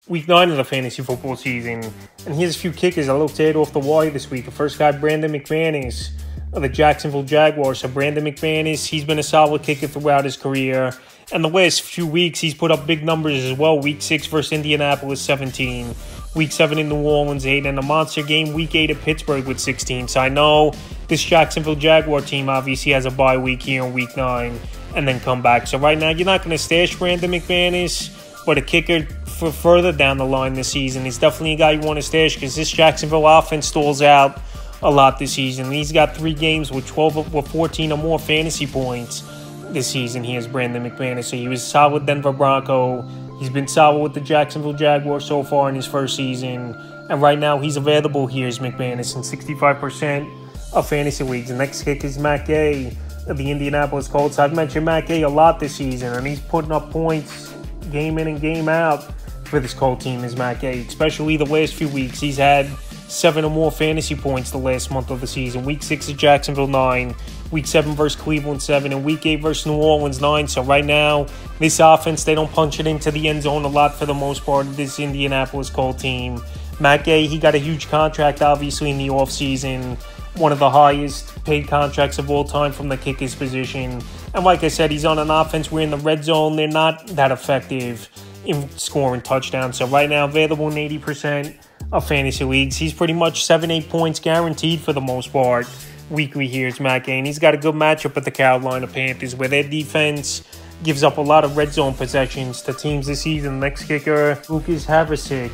Week 9 of the fantasy football season. And here's a few kickers I looked at off the wire this week. The first guy, Brandon McManus of the Jacksonville Jaguars. So Brandon McManus, he's been a solid kicker throughout his career. And the last few weeks, he's put up big numbers as well. Week 6 versus Indianapolis, 17. Week 7 in New Orleans, 8. And a monster game, Week 8 at Pittsburgh with 16. So I know this Jacksonville Jaguar team obviously has a bye week here in Week 9 and then come back. So right now, you're not going to stash Brandon McManus, but a kicker for further down the line this season, he's definitely a guy you want to stash because this Jacksonville offense stalls out a lot this season. He's got 3 games with 14 or more fantasy points this season. He has Brandon McManus. So he was solid with Denver Bronco. He's been solid with the Jacksonville Jaguars so far in his first season. And right now, he's available here as McManus in 65% of fantasy leagues. The next kick is Matt Gay of the Indianapolis Colts. I've mentioned Matt Gay a lot this season, and he's putting up points game in and game out for this Colt team is Matt Gay, especially the last few weeks. He's had 7 or more fantasy points the last month of the season. Week 6 at Jacksonville, 9. Week 7 versus Cleveland, 7. And Week 8 versus New Orleans, 9. So right now, this offense, they don't punch it into the end zone a lot for the most part of this Indianapolis Colt team. Matt Gay, he got a huge contract, obviously, in the offseason. One of the highest paid contracts of all time from the kicker's position. And like I said, he's on an offense where in the red zone, they're not that effective in scoring touchdowns. So right now, available in 80% of fantasy leagues. He's pretty much 7-8 points guaranteed for the most part weekly here is Matt Gay. And he's got a good matchup with the Carolina Panthers where their defense gives up a lot of red zone possessions to teams this season. Next kicker, Lucas Havlicek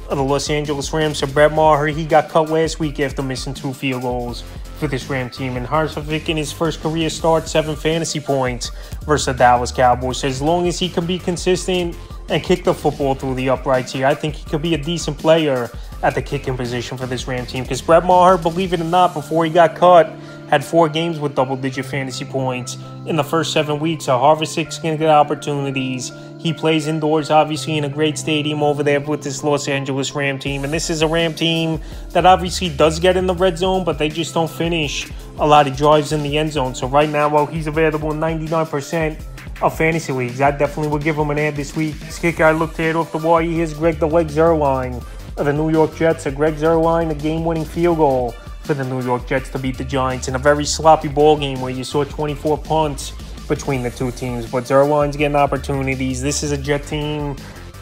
of the Los Angeles Rams. So Brett Maher, he got cut last week after missing 2 field goals for this Ram team. And Havlicek in his first career start, 7 fantasy points versus the Dallas Cowboys. So as long as he can be consistent and kick the football through the uprights here, I think he could be a decent player at the kicking position for this Ram team. Because Brett Maher, believe it or not, before he got cut, had 4 games with double-digit fantasy points in the first 7 weeks. So Havlicek's going to get opportunities. He plays indoors, obviously, in a great stadium over there with this Los Angeles Ram team. And this is a Ram team that obviously does get in the red zone, but they just don't finish a lot of drives in the end zone. So right now, while he's available in 99% of fantasy leagues, I definitely would give him an ad this week. This kicker I looked at off the wire, here's Greg the Leg Zuerlein of the New York Jets. So Greg Zuerlein, a game-winning field goal for the New York Jets to beat the Giants in a very sloppy ball game where you saw 24 punts between the two teams. But Zuerlein's getting opportunities. This is a Jet team,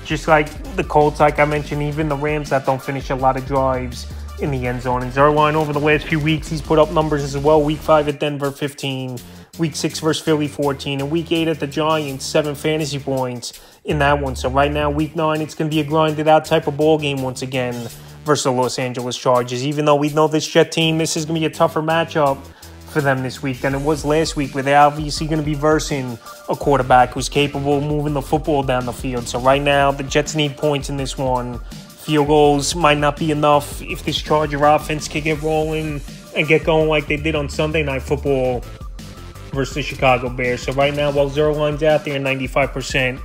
just like the Colts, like I mentioned, even the Rams that don't finish a lot of drives in the end zone. And Zuerlein, over the last few weeks, he's put up numbers as well. Week 5 at Denver, 15. Week 6 versus Philly, 14. And Week 8 at the Giants, 7 fantasy points in that one. So right now, Week 9, it's going to be a grinded-out type of ball game once again versus the Los Angeles Chargers. Even though we know this Jet team, this is going to be a tougher matchup for them this week than it was last week, where they're obviously going to be versing a quarterback who's capable of moving the football down the field. So right now, the Jets need points in this one. Field goals might not be enough if this Charger offense can get rolling and get going like they did on Sunday Night Football versus the Chicago Bears. So right now, while Zuerlein's out there in 95%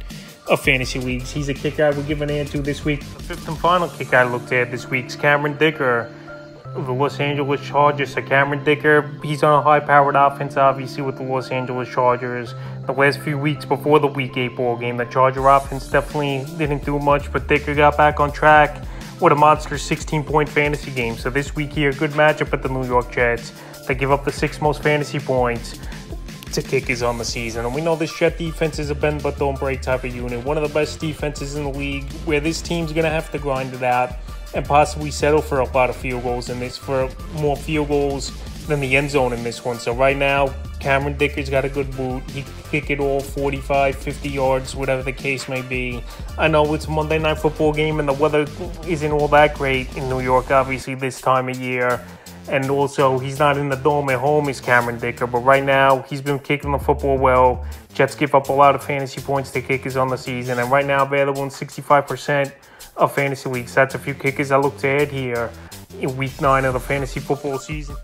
of fantasy leagues, he's a kicker I would give an ad to this week. The 5th and final kicker I looked at this week is Cameron Dicker of the Los Angeles Chargers. So Cameron Dicker, he's on a high-powered offense, obviously, with the Los Angeles Chargers. The last few weeks before the Week 8 ball game, the Charger offense definitely didn't do much, but Dicker got back on track with a monster 16-point fantasy game. So this week here, good matchup with the New York Jets. They give up the 6th most fantasy points to kickers on the season. And we know this Jet defense is a bend but don't break type of unit. One of the best defenses in the league, where this team's going to have to grind it out and possibly settle for a lot of field goals in this, for more field goals than the end zone in this one. So right now, Cameron Dicker's got a good boot. He can kick it all 45, 50 yards, whatever the case may be. I know it's a Monday Night Football game and the weather isn't all that great in New York, obviously, this time of year. And also, he's not in the dome at home, is Cameron Dicker. But right now, he's been kicking the football well. Jets give up a lot of fantasy points to kickers on the season. And right now, available in 65% of fantasy leagues. That's a few kickers I look to add here in Week 9 of the fantasy football season.